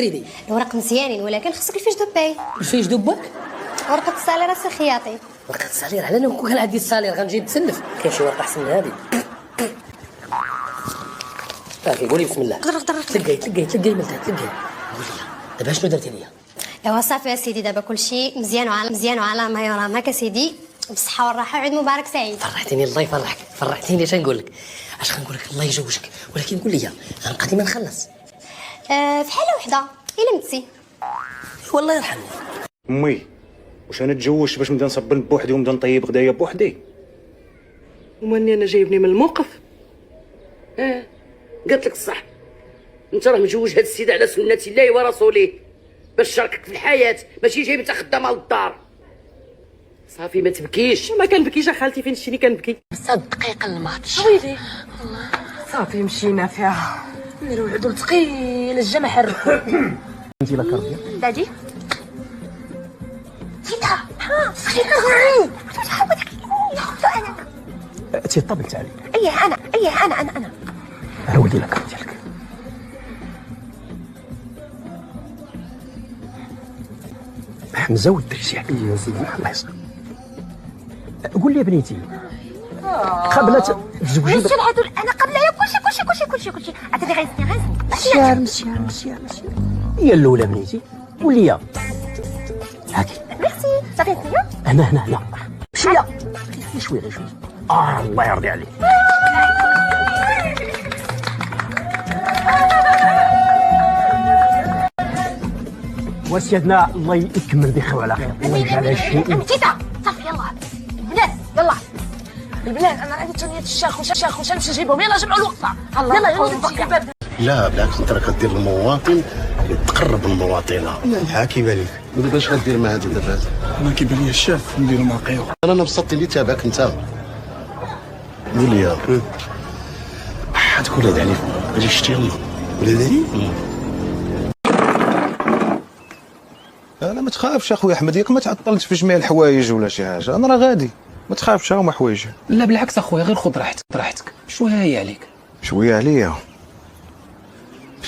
ريدي الورق مزيانين ولكن خصك الفيش دو باي. الفيش دو باك؟ ورقة الصالير اسي خياطي. ورقة الصالير؟ على انا كون كان عندي الصالير غنجي نتسلف. كاين شي ورقة احسن من هذه. قولي بسم الله. تلقاي ملتها تلقاي. دابا شنو درتي ليا؟ ايوا صافي يا سيدي، دابا كلشي مزيان وعلى ما يرام. هكا سيدي بالصحة والراحة وعيد مبارك سعيد. فرحتيني الله يفرحك، فرحتيني. اش نقول لك؟ اش غنقول لك؟ الله يجوجك. ولكن قول لي غنبقى ديما نخلص. في حالة وحدة إلا متسي. والله يرحمني. امي واش انا تزوجت باش نبدا نصبن بوحدي ونبدا نطيب غدايا بوحدي؟ وماني انا جايبني من الموقف. قالت لك الصح، انت راه مجوج هاد السيد على سنة الله ورسوله باش شاركك في الحياه، ماشي جايب انت خدامه للدار. صافي ما تبكيش. ما كنبكيش اخالتي، فين شتيني كنبكي؟ 6 دقائق الماتش ويلي صافي مشينا فيها نديرو العدول ثقيل الجمع حركو. انت لا كارديا دادي تيتا تي الطبل تاعي. انا انا ولدي لا كارديا لك. حمزه والدريس ياك يا سيدي الله يسلمك. قول لي بنيتي قبل تزوجي ماشي العدول انا قبل يا كلشي عطيني غير مسيار هي الاولى بنيتي. قول لي هاكي ميرسي صافي نسيو. هنا مشي شويه غير شويه. الله يرضي عليك. وسيدنا الله يكمل بخير وعلى خير. الله يجعل الشيء. تيتا صافي يلا البلاد انا عندي تونية الشيخ وش نمشي نجيبهم. يلا جمعوا الوقفه. يلا نمشي. لا بالعكس، انت راك دير المواطن تقرب من المواطنه. ها كيبان لك ودابا اش غدير مع هاد الدرات؟ انا كيبان لي الشاف نديرو معقيو. انا نبسط اللي تابعك انت. قول لي هذوك ولاد عليك غادي شتي يلا ولاد علي. انا ما تخافش اخويا احمد، ياك ما تعطلتش في جميع الحوايج ولا شي حاجه، انا راه غادي ما تخافش. هما حوايج. لا بالعكس اخويا، غير خذ راحتك شويه هي عليك. شويه عليا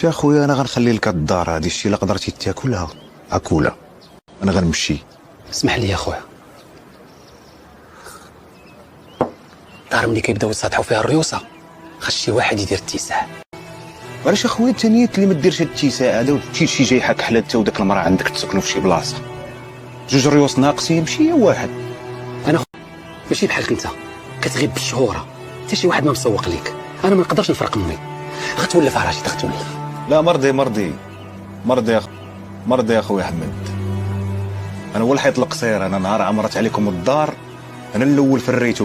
يا خويا، انا غنخلي لك الدار هادي، الشي الا قدرتي تاكلها اكلها، انا غنمشي. اسمح لي يا خويا، الدار ملي كيبداو يسطحوا فيها الريوسه خاص شي واحد يدير اتساع. علاش اخويا انت نيت اللي ما ديرش الاتساع هذا وتمشي شي جاي حك حلا انت وداك المراه عندك تسكنوا في شي بلاصه، جوج ريوس ناقصين مشي واحد. انا ماشي بحالك انت كتغيب بالشهوره، حتى شي واحد ما مسوق ليك. انا ما نقدرش نفرق امي، غتولف راشد غتولف. لا مرضي يا اخويا احمد، انا هو الحيط القصير. انا نهار عمرت عليكم الدار انا الاول في الريت